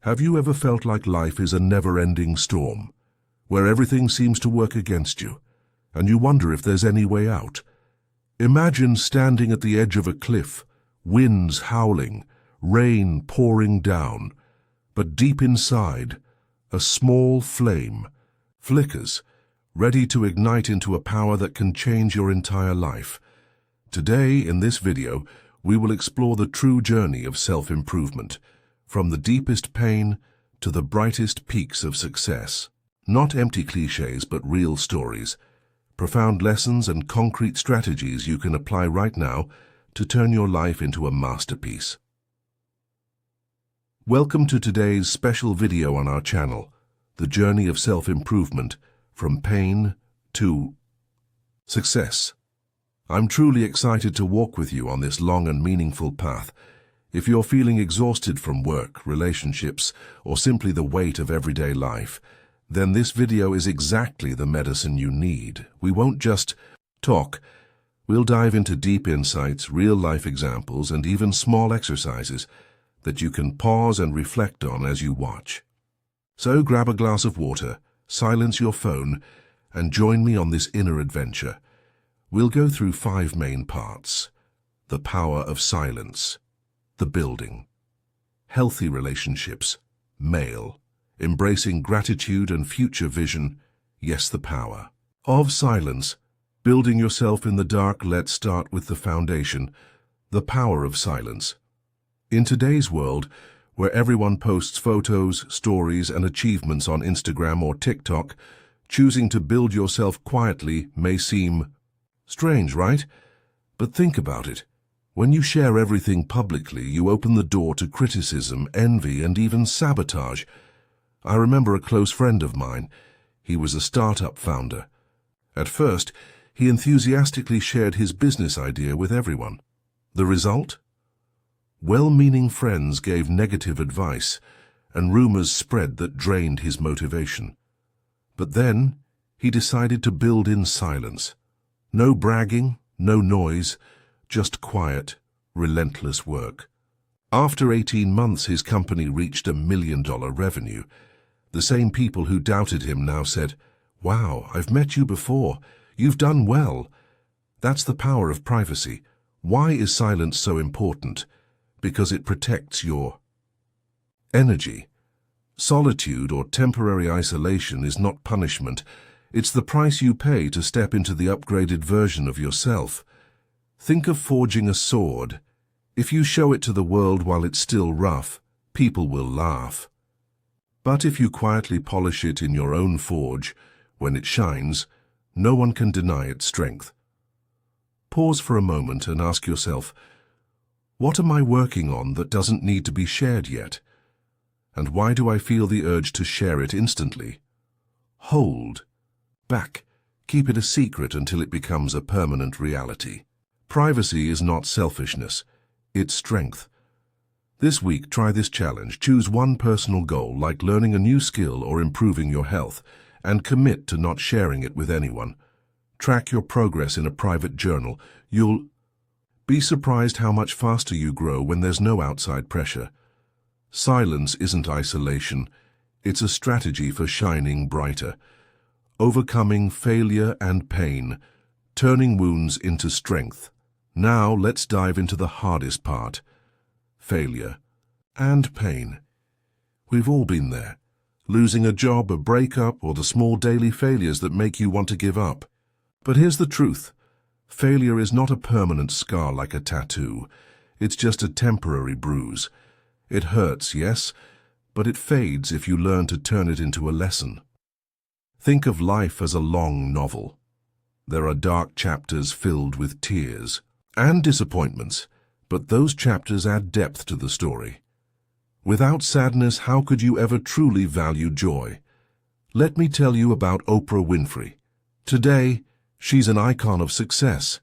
Have you ever felt like life is a never-ending storm, where everything seems to work against you, and you wonder if there's any way out? Imagine standing at the edge of a cliff, winds howling, rain pouring down, but deep inside, a small flame flickers, ready to ignite into a power that can change your entire life. Today, in this video, we will explore the true journey of self-improvement, from the deepest pain to the brightest peaks of success. Not empty cliches, but real stories, profound lessons and concrete strategies you can apply right now to turn your life into a masterpiece. Welcome to today's special video on our channel, The Journey of Self-Improvement, from Pain to Success. I'm truly excited to walk with you on this long and meaningful path. If you're feeling exhausted from work, relationships, or simply the weight of everyday life, then this video is exactly the medicine you need. We won't just talk. We'll dive into deep insights, real-life examples, and even small exercises that you can pause and reflect on as you watch. So grab a glass of water, silence your phone, and join me on this inner adventure. We'll go through 5 main parts: the power of silence, the building, healthy relationships, male, embracing gratitude and future vision, yes, the power of silence, building yourself in the dark. Let's start with the foundation, the power of silence. In today's world, where everyone posts photos, stories, and achievements on Instagram or TikTok, choosing to build yourself quietly may seem strange, right? But think about it. When you share everything publicly, you open the door to criticism, envy, and even sabotage. I remember a close friend of mine. He was a startup founder. At first, he enthusiastically shared his business idea with everyone. The result? Well-meaning friends gave negative advice, and rumors spread that drained his motivation. But then, he decided to build in silence. No bragging, no noise, just quiet, relentless work. After 18 months, his company reached $1 million revenue. The same people who doubted him now said, "Wow, I've met you before. You've done well." That's the power of privacy. Why is silence so important? Because it protects your energy. Solitude or temporary isolation is not punishment. It's the price you pay to step into the upgraded version of yourself. Think of forging a sword. If you show it to the world while it's still rough, people will laugh. But if you quietly polish it in your own forge, when it shines, no one can deny its strength. Pause for a moment and ask yourself, what am I working on that doesn't need to be shared yet? And why do I feel the urge to share it instantly? Hold back. Keep it a secret until it becomes a permanent reality. Privacy is not selfishness, it's strength. This week, try this challenge. Choose one personal goal, like learning a new skill or improving your health, and commit to not sharing it with anyone. Track your progress in a private journal. You'll be surprised how much faster you grow when there's no outside pressure. Silence isn't isolation. It's a strategy for shining brighter. Overcoming failure and pain, turning wounds into strength. Now let's dive into the hardest part: failure and pain. We've all been there. Losing a job, a breakup, or the small daily failures that make you want to give up. But here's the truth. Failure is not a permanent scar like a tattoo. It's just a temporary bruise. It hurts, yes, but it fades if you learn to turn it into a lesson. Think of life as a long novel. There are dark chapters filled with tears and disappointments, but those chapters add depth to the story. Without sadness, how could you ever truly value joy? Let me tell you about Oprah Winfrey. Today, she's an icon of success.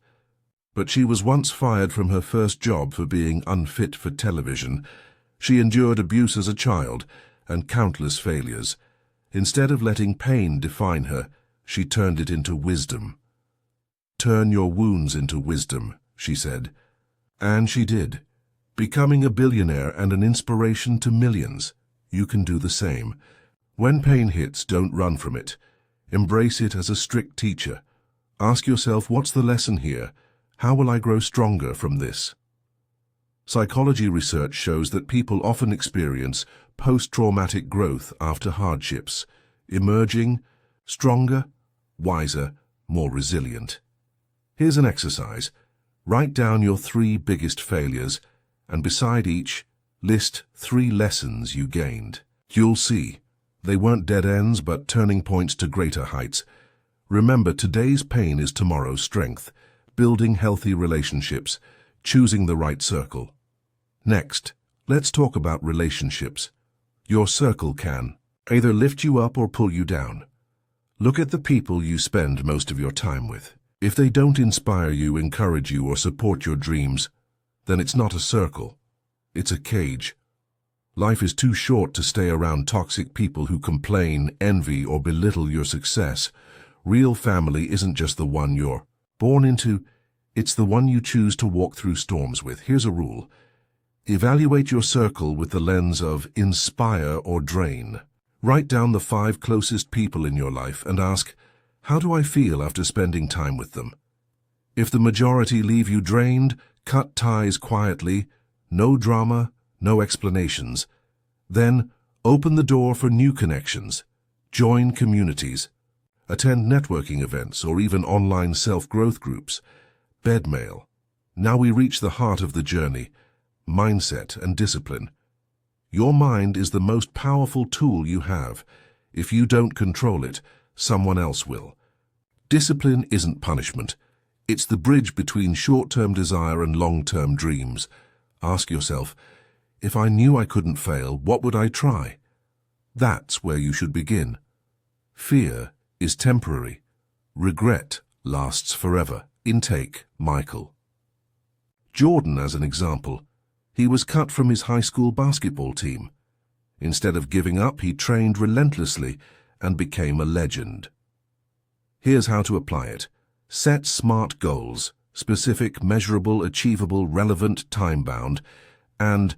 But she was once fired from her first job for being unfit for television. She endured abuse as a child and countless failures. Instead of letting pain define her, she turned it into wisdom. "Turn your wounds into wisdom," she said. And she did, becoming a billionaire and an inspiration to millions. you can do the same. When pain hits, don't run from it. Embrace it as a strict teacher. Ask yourself, what's the lesson here? How will I grow stronger from this? Psychology research shows that people often experience post-traumatic growth after hardships, emerging stronger, wiser, more resilient. Here's an exercise. Write down your 3 biggest failures, and beside each, list 3 lessons you gained. You'll see, they weren't dead ends but turning points to greater heights. Remember, today's pain is tomorrow's strength. Building healthy relationships, choosing the right circle. Next, let's talk about relationships. Your circle can either lift you up or pull you down. Look at the people you spend most of your time with. If they don't inspire you, encourage you, or support your dreams, then it's not a circle. It's a cage. Life is too short to stay around toxic people who complain, envy, or belittle your success. Real family isn't just the one you're born into, it's the one you choose to walk through storms with. Here's a rule. Evaluate your circle with the lens of inspire or drain. Write down the 5 closest people in your life and ask, how do I feel after spending time with them? If the majority leave you drained, cut ties quietly, no drama, no explanations. Then, open the door for new connections. Join communities. Attend networking events or even online self-growth groups. Bedmail. Now we reach the heart of the journey. Mindset and discipline. Your mind is the most powerful tool you have. If you don't control it, someone else will. Discipline isn't punishment. It's the bridge between short-term desire and long-term dreams. Ask yourself, if I knew I couldn't fail, what would I try? That's where you should begin. Fear is temporary. Regret lasts forever. Intake, Michael. Jordan, as an example, he was cut from his high school basketball team. Instead of giving up, he trained relentlessly and became a legend. Here's how to apply it. Set SMART goals, specific, measurable, achievable, relevant, time-bound, and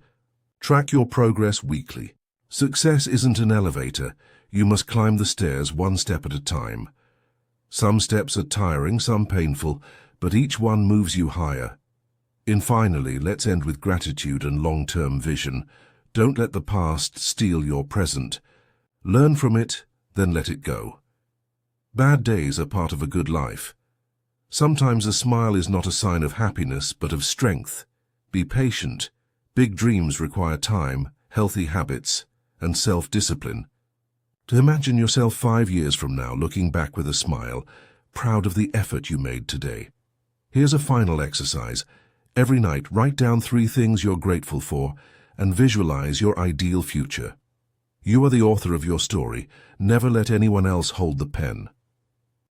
track your progress weekly. Success isn't an elevator. You must climb the stairs one step at a time. Some steps are tiring, some painful, but each one moves you higher. And finally, let's end with gratitude and long-term vision. Don't let the past steal your present. Learn from it, then let it go. Bad days are part of a good life. Sometimes a smile is not a sign of happiness, but of strength. Be patient. Big dreams require time, healthy habits, and self-discipline. To imagine yourself 5 years from now looking back with a smile, proud of the effort you made today. Here's a final exercise. Every night, write down 3 things you're grateful for and visualize your ideal future. You are the author of your story. Never let anyone else hold the pen.